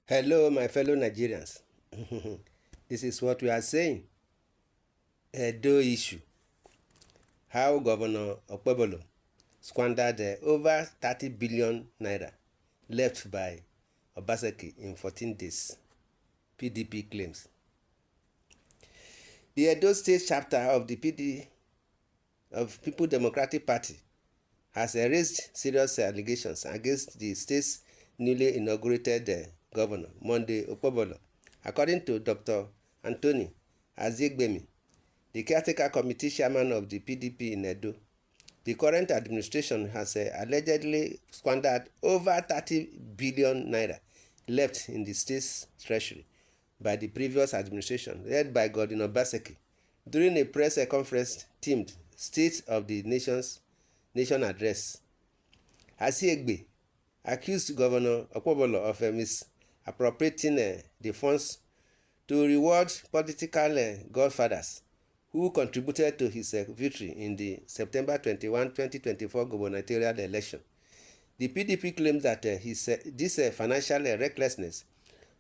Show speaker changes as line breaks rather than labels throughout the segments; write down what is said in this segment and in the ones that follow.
Hello, my fellow Nigerians. This is what we are saying. Edo issue. How Governor Okpebholo squandered over 30 billion naira left by Obaseki in 14 days. PDP claims. The Edo State chapter of the People Democratic Party has raised serious allegations against the state's newly inaugurated governor, Monday Okpebholo. According to Dr. Anthony Azigbemi, the caretaker committee chairman of the PDP in Edo, the current administration has allegedly squandered over 30 billion naira left in the state's treasury by the previous administration, led by Godwin Obaseki, during a press conference themed State of the Nation Address. Asiegbe accused Governor Okpebholo of misappropriating the funds to reward political godfathers who contributed to his victory in the September 21, 2024 gubernatorial election. The PDP claims that this financial recklessness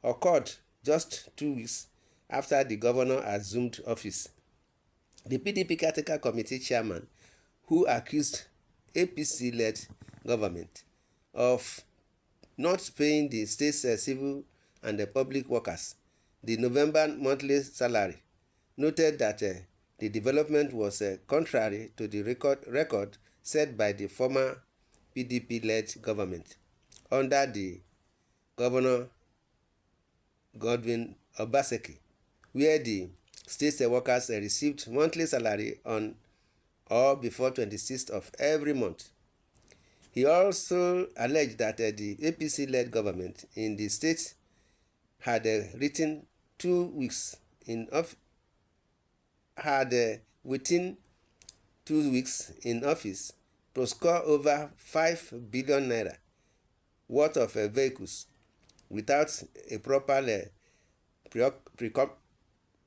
occurred just 2 weeks after the governor assumed office. The PDP caretaker committee chairman, who accused APC-led government of not paying the state's civil and public workers the November monthly salary, noted that the development was contrary to the record set by the former PDP-led government under the Governor Godwin Obaseki, where the state workers received monthly salary on or before 26th of every month. He also alleged that the APC-led government in the state had within 2 weeks in office to score over 5 billion naira worth of vehicles without a proper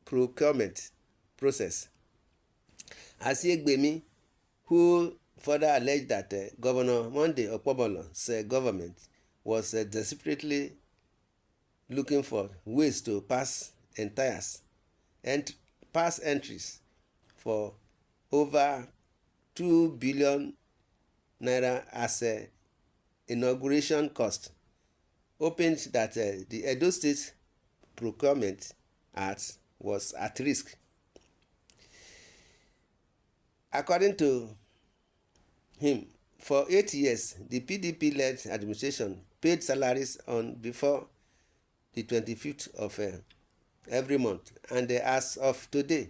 procurement process. Asiegbemi, who further alleged that Governor Monday Okpebholo's government was desperately looking for ways to pass entries for over 2 billion naira as inauguration cost, opened that the Edo State Procurement Act was at risk. According to him, for 8 years, the PDP-led administration paid salaries on before the 25th of every month, and as of today,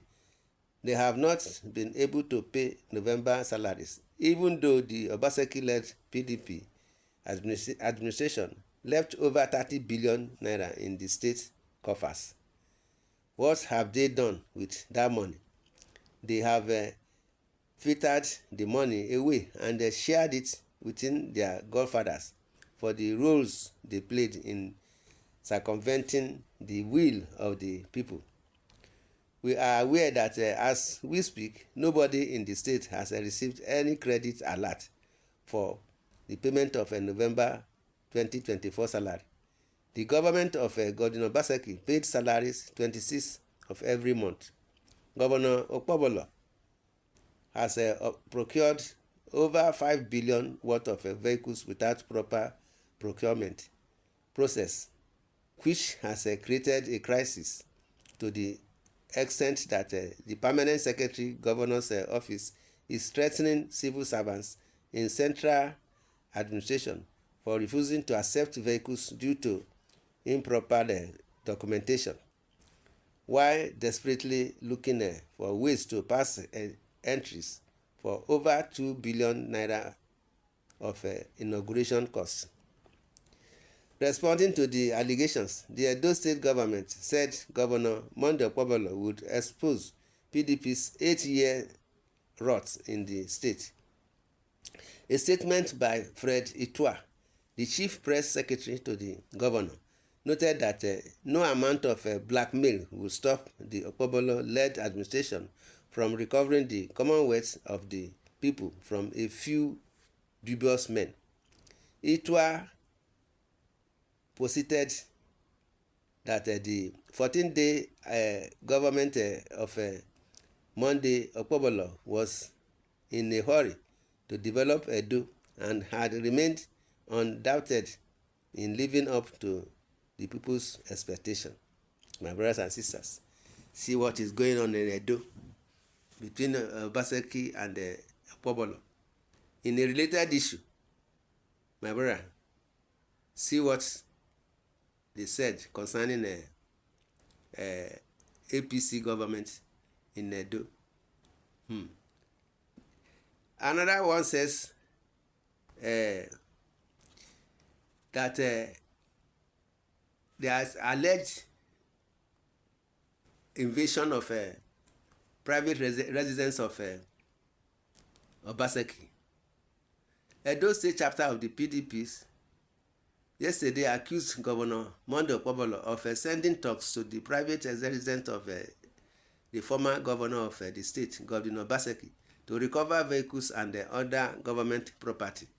they have not been able to pay November salaries, even though the Obaseki-led PDP administration left over 30 billion naira in the state coffers. What have they done with that money? They have filtered the money away and shared it within their godfathers for the roles they played in circumventing the will of the people. We are aware that as we speak, nobody in the state has received any credit alert for the payment of a November 2024 salary. The government of Godwin Obaseki paid salaries 26th of every month. Governor Okpebholo has procured over 5 billion worth of vehicles without proper procurement process, which has created a crisis to the extent that the permanent secretary governor's office is threatening civil servants in central administration for refusing to accept vehicles due to improper documentation, while desperately looking for ways to pass entries for over 2 billion naira of inauguration costs. Responding to the allegations, the Edo State government said Governor Monday Okpebholo would expose PDP's 8-year rot in the state. A statement by Fred Itua, the chief press secretary to the governor, noted that no amount of blackmail will stop the Okpebholo-led administration from recovering the commonwealth of the people from a few dubious men. Itua posited that the 14-day government of Monday Okpobholo was in a hurry to develop Edo and had remained undoubted in living up to the people's expectation. My brothers and sisters, see what is going on in Edo between Obaseki and Okpobholo. In a related issue, my brother, see what they said concerning APC government in Edo. Another one says that there is alleged invasion of private residence of Obaseki. Edo State chapter of the PDPs yesterday accused Governor Monday Okpobholo of sending talks to the private residence of the former governor of the state, Governor Obaseki, to recover vehicles and other government property.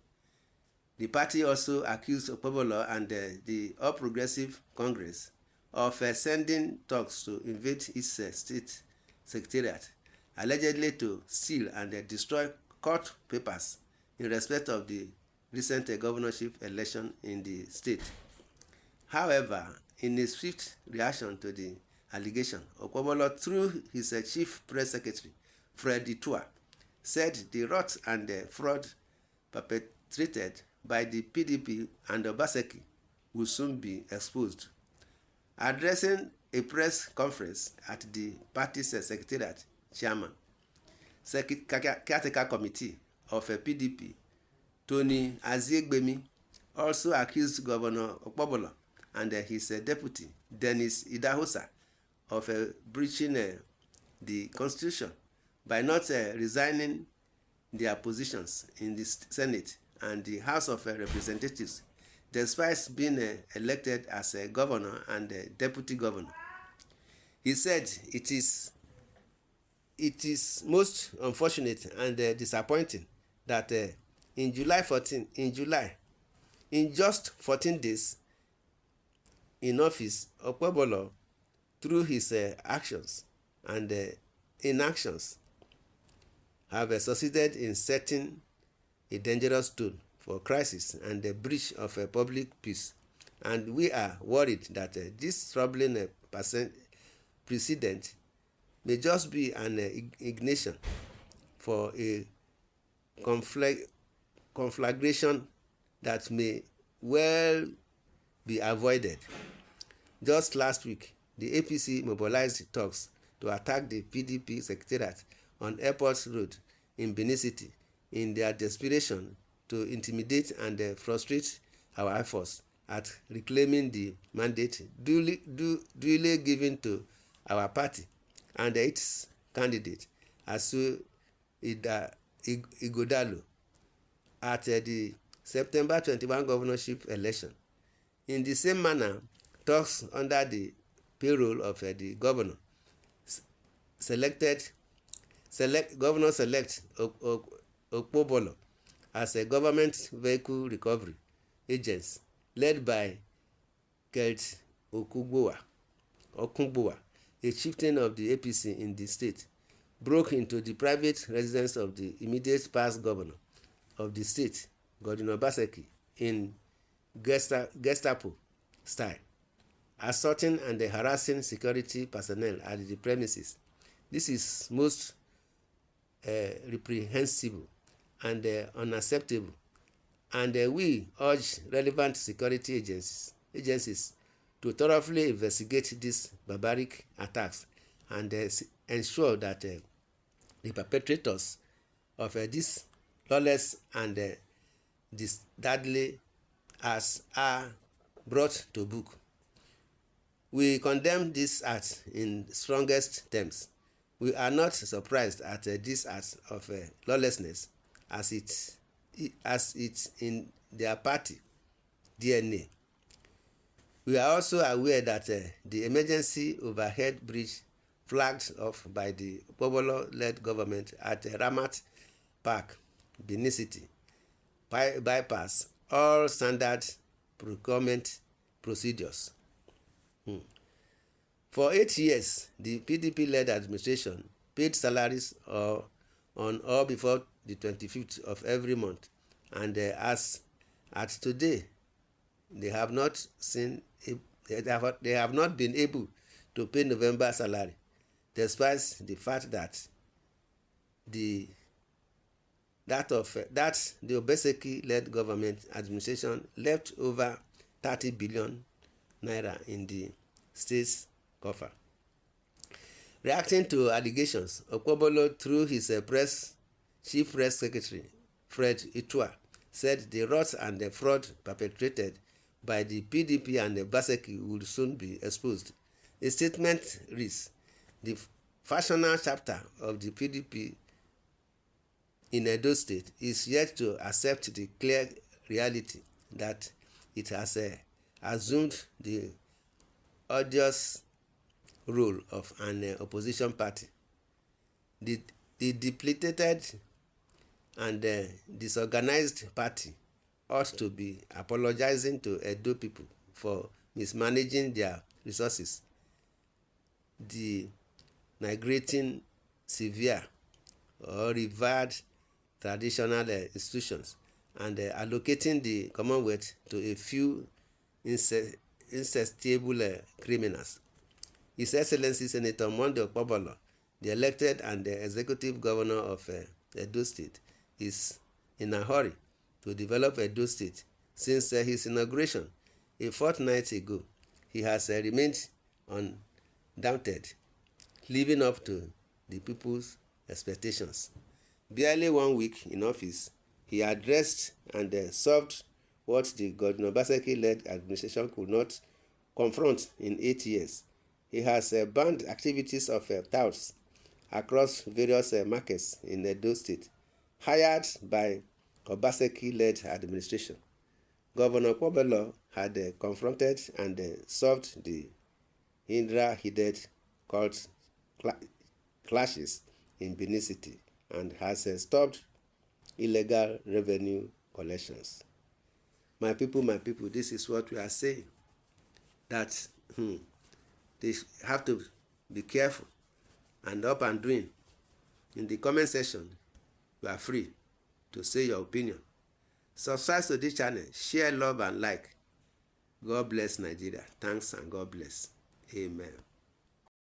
The party also accused Okpobholo and the All Progressive Congress of sending talks to invade its state secretariat, allegedly to steal and destroy court papers in respect of the recent governorship election in the state. However, in a swift reaction to the allegation, Okpobholo, through his chief press secretary, Fred Itua, said the rot and fraud perpetrated by the PDP and Obaseki will soon be exposed. Addressing a press conference at the party's secretariat, chairman, caretaker committee of PDP, Tony Aziegbemi, also accused Governor Okpobholo and his deputy, Dennis Idahosa, of breaching the constitution by not resigning their positions in the Senate and the House of Representatives, despite being elected as a governor and a deputy governor. He said it is most unfortunate and disappointing that in just 14 days in office, Okpobholo, through his actions and inactions, have succeeded in setting a dangerous tone for crisis and the breach of public peace. And we are worried that this troubling precedent may just be an ignition for a conflagration that may well be avoided. Just last week, the APC mobilized talks to attack the PDP secretariat on Airport Road in Benin City in their desperation to intimidate and frustrate our efforts at reclaiming the mandate duly given to our party and its candidate, Asu Ighodalo, at the September 21 governorship election. In the same manner, talks under the payroll of the governor Governor-select Okpobholo as a government vehicle recovery agents led by Kelt Okungbowa, a chieftain of the APC in the state, broke into the private residence of the immediate past governor of the state, Governor Obaseki, in Gestapo style, assaulting and harassing security personnel at the premises. This is most reprehensible and unacceptable, and we urge relevant security agencies to thoroughly investigate these barbaric attacks and ensure that the perpetrators of this lawless and this deadly acts are brought to book. We condemn this act in strongest terms. We are not surprised at this act of lawlessness as it's in their party DNA. We are also aware that the emergency overhead bridge flagged off by the Okpobholo-led government at Ramat Park, Benin City, bypass all standard procurement procedures. For 8 years, the PDP-led administration paid salaries on or before the 25th of every month, and as at today, they have not been able to pay November salary, despite the fact that the Obaseki-led government administration left over 30 billion naira in the state's coffer. Reacting to allegations, Okpebholo, through his chief press secretary, Fred Itua, said the rot and the fraud perpetrated by the PDP and the Obaseki would soon be exposed. The statement reads, "The factional chapter of the PDP in Edo State is yet to accept the clear reality that it has assumed the odious role of an opposition party. The depleted and disorganized party ought to be apologizing to Edo people for mismanaging their resources, denigrating severe or revered traditional institutions, and allocating the Commonwealth to a few incontestable criminals." His Excellency Senator Monday Okpebholo, the elected and the executive governor of Edo State, is in a hurry to develop Edo State. Since his inauguration a fortnight ago, he has remained undaunted, living up to the people's expectations. Barely 1 week in office, he addressed and solved what the Governor Obaseki-led administration could not confront in 8 years. He has banned activities of touts across various markets in Edo State, hired by Obaseki-led administration. Governor Okpebholo had confronted and solved the Indra-headed cult clashes in Benin City and has stopped illegal revenue collections. My people, this is what we are saying, that they have to be careful and up and doing. In the comment section, you are free to say your opinion. Subscribe to this channel, share, love, and like. God bless Nigeria. Thanks and God bless. Amen.